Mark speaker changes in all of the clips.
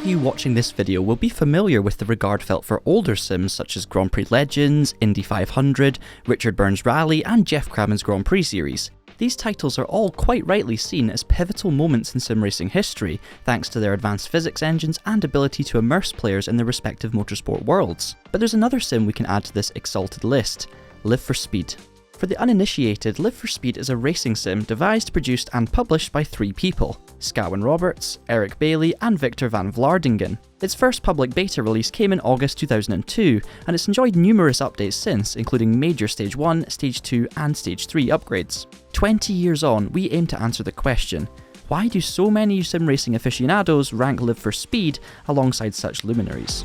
Speaker 1: of you watching this video will be familiar with the regard felt for older sims such as Grand Prix Legends, Indy 500, Richard Burns Rally, and Jeff Craven's Grand Prix series. These titles are all quite rightly seen as pivotal moments in sim racing history, thanks to their advanced physics engines and ability to immerse players in their respective motorsport worlds. But there's another sim we can add to this exalted list: Live for Speed. For the uninitiated, Live for Speed is a racing sim devised, produced and published by 3 people: Scowen Roberts, Eric Bailey and Victor van Vlaardingen. Its first public beta release came in August 2002, and it's enjoyed numerous updates since, including major Stage 1, Stage 2 and Stage 3 upgrades. 20 years on, we aim to answer the question: why do so many sim racing aficionados rank Live for Speed alongside such luminaries?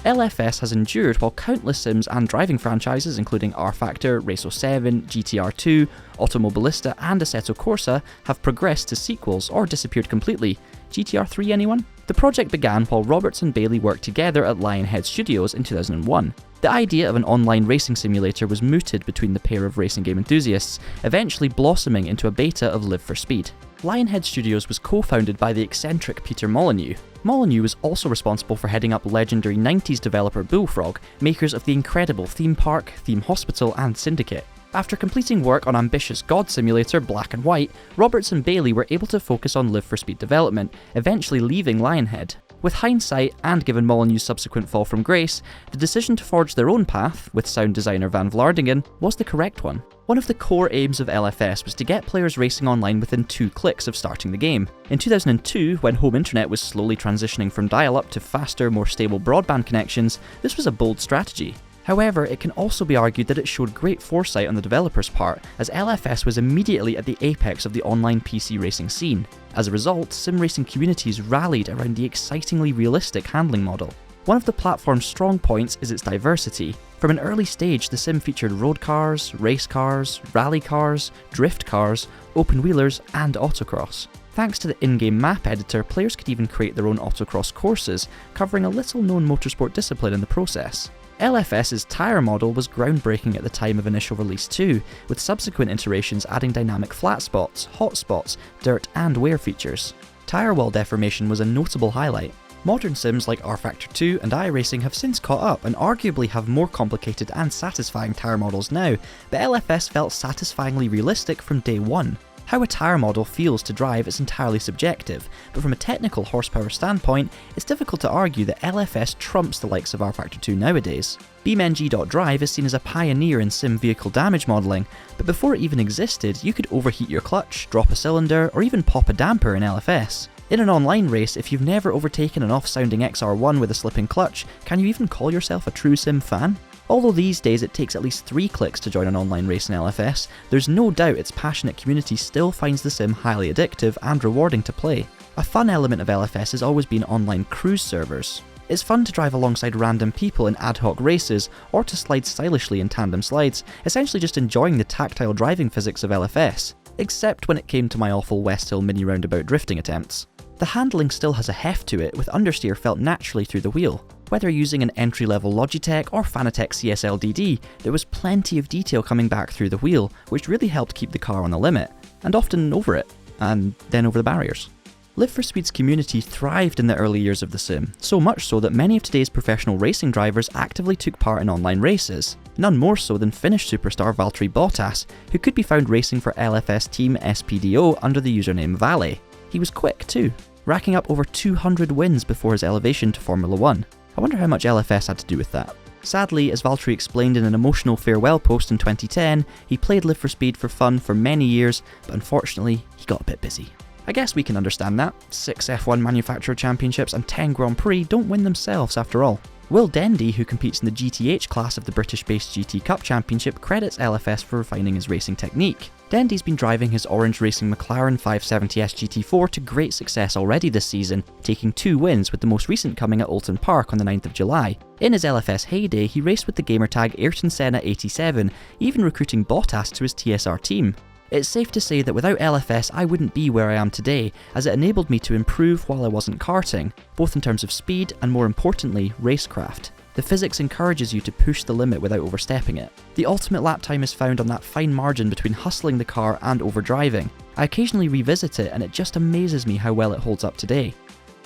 Speaker 1: LFS has endured while countless sims and driving franchises including R-Factor, Race 07, GTR2, Automobilista and Assetto Corsa have progressed to sequels or disappeared completely. GTR3 anyone? The project began while Roberts and Bailey worked together at Lionhead Studios in 2001. The idea of an online racing simulator was mooted between the pair of racing game enthusiasts, eventually blossoming into a beta of Live for Speed. Lionhead Studios was co-founded by the eccentric Peter Molyneux. Molyneux was also responsible for heading up legendary 90s developer Bullfrog, makers of the incredible Theme Park, Theme Hospital and Syndicate. After completing work on ambitious God simulator Black and White, Roberts and Bailey were able to focus on Live for Speed development, eventually leaving Lionhead. With hindsight, and given Molyneux's subsequent fall from grace, the decision to forge their own path, with sound designer Van Vlaardingen, was the correct one. One of the core aims of LFS was to get players racing online within 2 clicks of starting the game. In 2002, when home internet was slowly transitioning from dial-up to faster, more stable broadband connections, this was a bold strategy. However, it can also be argued that it showed great foresight on the developers' part, as LFS was immediately at the apex of the online PC racing scene. As a result, sim racing communities rallied around the excitingly realistic handling model. One of the platform's strong points is its diversity. From an early stage, the sim featured road cars, race cars, rally cars, drift cars, open wheelers, and autocross. Thanks to the in-game map editor, players could even create their own autocross courses, covering a little-known motorsport discipline in the process. LFS's tyre model was groundbreaking at the time of initial release too, with subsequent iterations adding dynamic flat spots, hot spots, dirt and wear features. Tyre wall deformation was a notable highlight. Modern sims like R-Factor 2 and iRacing have since caught up and arguably have more complicated and satisfying tyre models now, but LFS felt satisfyingly realistic from day one. How a tyre model feels to drive is entirely subjective, but from a technical horsepower standpoint, it's difficult to argue that LFS trumps the likes of R-Factor 2 nowadays. BeamNG.drive is seen as a pioneer in sim vehicle damage modelling, but before it even existed, you could overheat your clutch, drop a cylinder, or even pop a damper in LFS. In an online race, if you've never overtaken an off-sounding XR1 with a slipping clutch, can you even call yourself a true sim fan? Although these days it takes at least 3 clicks to join an online race in LFS, there's no doubt its passionate community still finds the sim highly addictive and rewarding to play. A fun element of LFS has always been online cruise servers. It's fun to drive alongside random people in ad hoc races, or to slide stylishly in tandem slides, essentially just enjoying the tactile driving physics of LFS, except when it came to my awful West Hill mini roundabout drifting attempts. The handling still has a heft to it, with understeer felt naturally through the wheel. Whether using an entry-level Logitech or Fanatec CSL-DD, there was plenty of detail coming back through the wheel, which really helped keep the car on the limit, and often over it, and then over the barriers. Live for Speed's community thrived in the early years of the sim, so much so that many of today's professional racing drivers actively took part in online races, none more so than Finnish superstar Valtteri Bottas, who could be found racing for LFS team SPDO under the username Valet. He was quick too, racking up over 200 wins before his elevation to Formula 1. I wonder how much LFS had to do with that. Sadly, as Valtteri explained in an emotional farewell post in 2010, he played Live for Speed for fun for many years, but unfortunately, he got a bit busy. I guess we can understand that. 6 F1 manufacturer championships and 10 Grand Prix don't win themselves after all. Will Dendy, who competes in the GTH class of the British-based GT Cup Championship, credits LFS for refining his racing technique. Dendy's been driving his orange racing McLaren 570S GT4 to great success already this season, taking 2 wins, with the most recent coming at Oulton Park on the 9th of July. In his LFS heyday, he raced with the gamertag Ayrton Senna 87, even recruiting Bottas to his TSR team. It's safe to say that without LFS I wouldn't be where I am today, as it enabled me to improve while I wasn't karting, both in terms of speed and more importantly, racecraft. The physics encourages you to push the limit without overstepping it. The ultimate lap time is found on that fine margin between hustling the car and overdriving. I occasionally revisit it and it just amazes me how well it holds up today.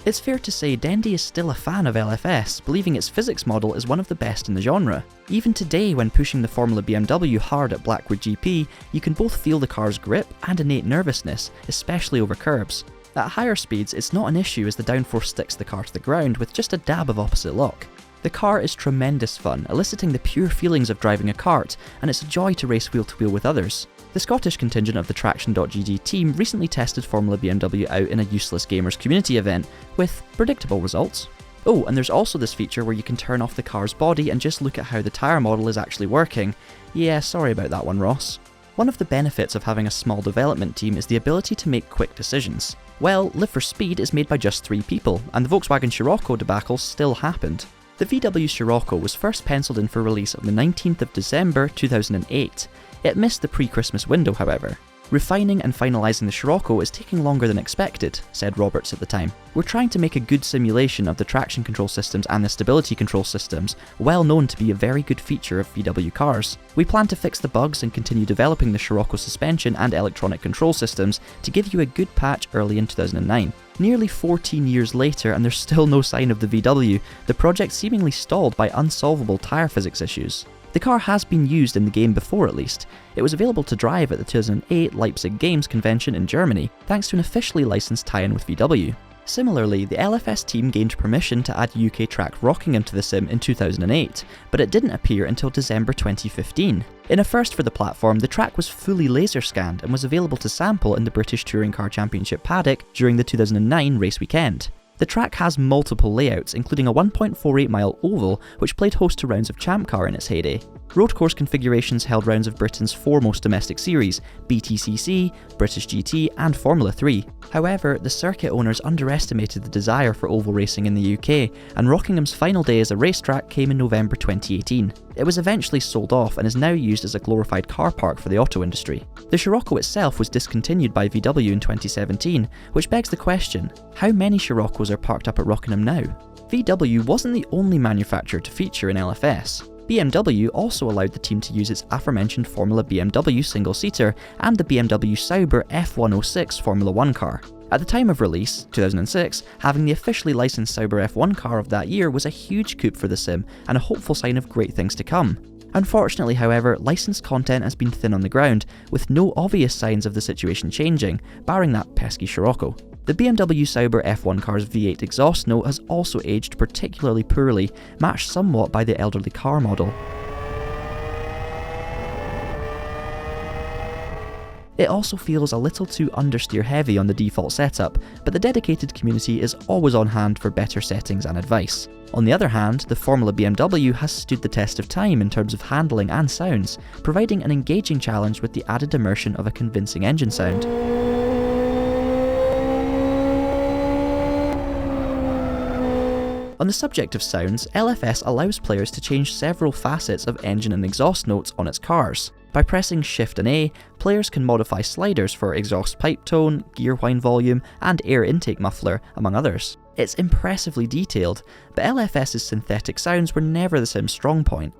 Speaker 1: It's fair to say Dendy is still a fan of LFS, believing its physics model is one of the best in the genre. Even today, when pushing the Formula BMW hard at Blackwood GP, you can both feel the car's grip and innate nervousness, especially over curbs. At higher speeds, it's not an issue as the downforce sticks the car to the ground with just a dab of opposite lock. The car is tremendous fun, eliciting the pure feelings of driving a kart, and it's a joy to race wheel to wheel with others. The Scottish contingent of the TraxionGG team recently tested Formula BMW out in a Useless Gamers community event, with predictable results. Oh, and there's also this feature where you can turn off the car's body and just look at how the tyre model is actually working. Yeah, sorry about that one, Ross. One of the benefits of having a small development team is the ability to make quick decisions. Well, Live for Speed is made by just 3 people, and the Volkswagen Scirocco debacle still happened. The VW Scirocco was first penciled in for release on the 19th of December 2008. It missed the pre-Christmas window, however. Refining and finalising the Scirocco is taking longer than expected, said Roberts at the time. We're trying to make a good simulation of the traction control systems and the stability control systems, well known to be a very good feature of VW cars. We plan to fix the bugs and continue developing the Scirocco suspension and electronic control systems to give you a good patch early in 2009. Nearly 14 years later and there's still no sign of the VW, the project seemingly stalled by unsolvable tyre physics issues. The car has been used in the game before at least. It was available to drive at the 2008 Leipzig Games convention in Germany, thanks to an officially licensed tie-in with VW. Similarly, the LFS team gained permission to add UK track Rockingham to the sim in 2008, but it didn't appear until December 2015. In a first for the platform, the track was fully laser scanned and was available to sample in the British Touring Car Championship paddock during the 2009 race weekend. The track has multiple layouts, including a 1.48 mile oval which played host to rounds of Champ Car in its heyday. Road course configurations held rounds of Britain's foremost domestic series, BTCC, British GT and Formula 3. However, the circuit owners underestimated the desire for oval racing in the UK, and Rockingham's final day as a racetrack came in November 2018. It was eventually sold off and is now used as a glorified car park for the auto industry. The Scirocco itself was discontinued by VW in 2017, which begs the question, how many Sciroccos are parked up at Rockingham now? VW wasn't the only manufacturer to feature in LFS. BMW also allowed the team to use its aforementioned Formula BMW single-seater and the BMW Sauber F106 Formula 1 car. At the time of release, 2006, having the officially licensed Sauber F1 car of that year was a huge coup for the sim and a hopeful sign of great things to come. Unfortunately, however, licensed content has been thin on the ground, with no obvious signs of the situation changing, barring that pesky Scirocco. The BMW Sauber F1 car's V8 exhaust note has also aged particularly poorly, matched somewhat by the elderly car model. It also feels a little too understeer heavy on the default setup, but the dedicated community is always on hand for better settings and advice. On the other hand, the Formula BMW has stood the test of time in terms of handling and sounds, providing an engaging challenge with the added immersion of a convincing engine sound. On the subject of sounds, LFS allows players to change several facets of engine and exhaust notes on its cars. By pressing Shift and A, players can modify sliders for exhaust pipe tone, gear whine volume, and air intake muffler, among others. It's impressively detailed, but LFS's synthetic sounds were never the sim's strong point.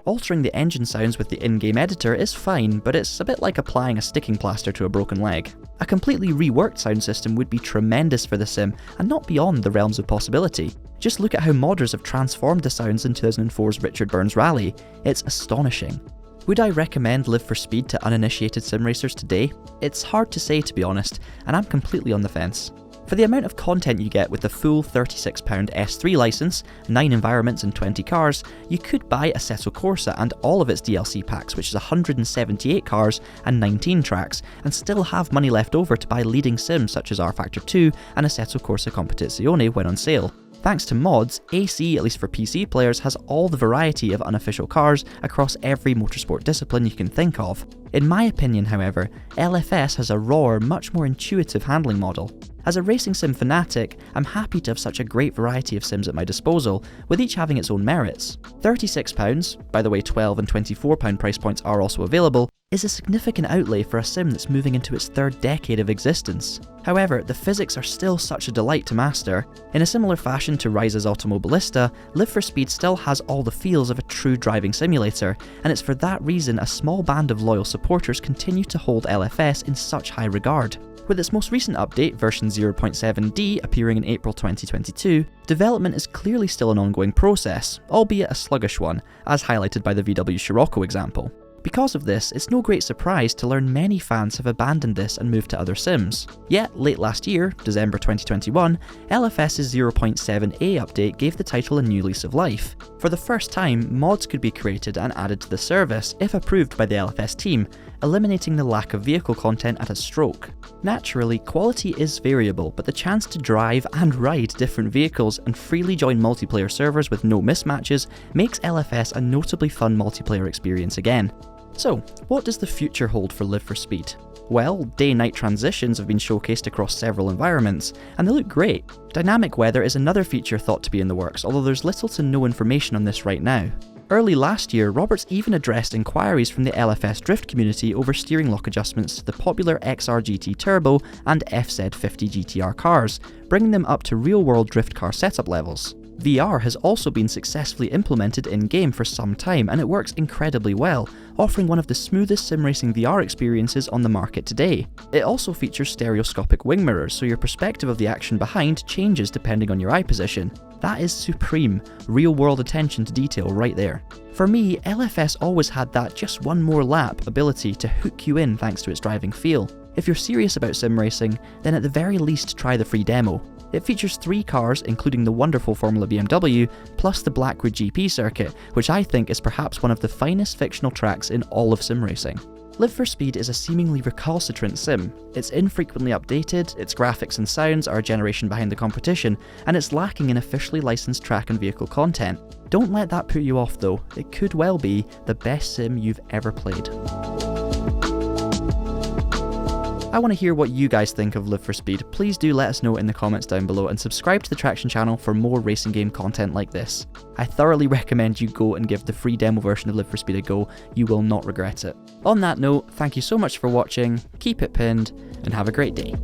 Speaker 1: Altering the engine sounds with the in-game editor is fine, but it's a bit like applying a sticking plaster to a broken leg. A completely reworked sound system would be tremendous for the sim, and not beyond the realms of possibility. Just look at how modders have transformed the sounds in 2004's Richard Burns Rally. It's astonishing. Would I recommend Live for Speed to uninitiated sim racers today? It's hard to say, to be honest, and I'm completely on the fence. For the amount of content you get with the full £36 S3 license, 9 environments and 20 cars, you could buy Assetto Corsa and all of its DLC packs, which is 178 cars and 19 tracks, and still have money left over to buy leading sims such as R Factor 2 and Assetto Corsa Competizione when on sale. Thanks to mods, AC, at least for PC players, has all the variety of unofficial cars across every motorsport discipline you can think of. In my opinion, however, LFS has a rawer, much more intuitive handling model. As a racing sim fanatic, I'm happy to have such a great variety of sims at my disposal, with each having its own merits. £36, by the way £12 and £24 price points are also available, is a significant outlay for a sim that's moving into its third decade of existence. However, the physics are still such a delight to master. In a similar fashion to Rise's Automobilista, Live for Speed still has all the feels of a true driving simulator, and it's for that reason a small band of loyal supporters continue to hold LFS in such high regard. With its most recent update, version 0.7D, appearing in April 2022, development is clearly still an ongoing process, albeit a sluggish one, as highlighted by the VW Scirocco example. Because of this, it's no great surprise to learn many fans have abandoned this and moved to other sims. Yet, late last year, December 2021, LFS's 0.7A update gave the title a new lease of life. For the first time, mods could be created and added to the service if approved by the LFS team, eliminating the lack of vehicle content at a stroke. Naturally, quality is variable, but the chance to drive and ride different vehicles and freely join multiplayer servers with no mismatches makes LFS a notably fun multiplayer experience again. So, what does the future hold for Live for Speed? Well, day-night transitions have been showcased across several environments, and they look great. Dynamic weather is another feature thought to be in the works, although there's little to no information on this right now. Early last year, Roberts even addressed inquiries from the LFS drift community over steering lock adjustments to the popular XR-GT Turbo and FZ50 GTR cars, bringing them up to real-world drift car setup levels. VR has also been successfully implemented in-game for some time, and it works incredibly well, offering one of the smoothest sim racing VR experiences on the market today. It also features stereoscopic wing mirrors, so your perspective of the action behind changes depending on your eye position. That is supreme, real-world attention to detail right there. For me, LFS always had that just one more lap ability to hook you in thanks to its driving feel. If you're serious about sim racing, then at the very least try the free demo. It features 3 cars, including the wonderful Formula BMW, plus the Blackwood GP circuit, which I think is perhaps one of the finest fictional tracks in all of sim racing. Live for Speed is a seemingly recalcitrant sim. It's infrequently updated, its graphics and sounds are a generation behind the competition, and it's lacking in officially licensed track and vehicle content. Don't let that put you off though, it could well be the best sim you've ever played. I want to hear what you guys think of Live for Speed. Please do let us know in the comments down below, and subscribe to the Traxion channel for more racing game content like this. I thoroughly recommend you go and give the free demo version of Live for Speed a go, you will not regret it. On that note, thank you so much for watching, keep it pinned, and have a great day.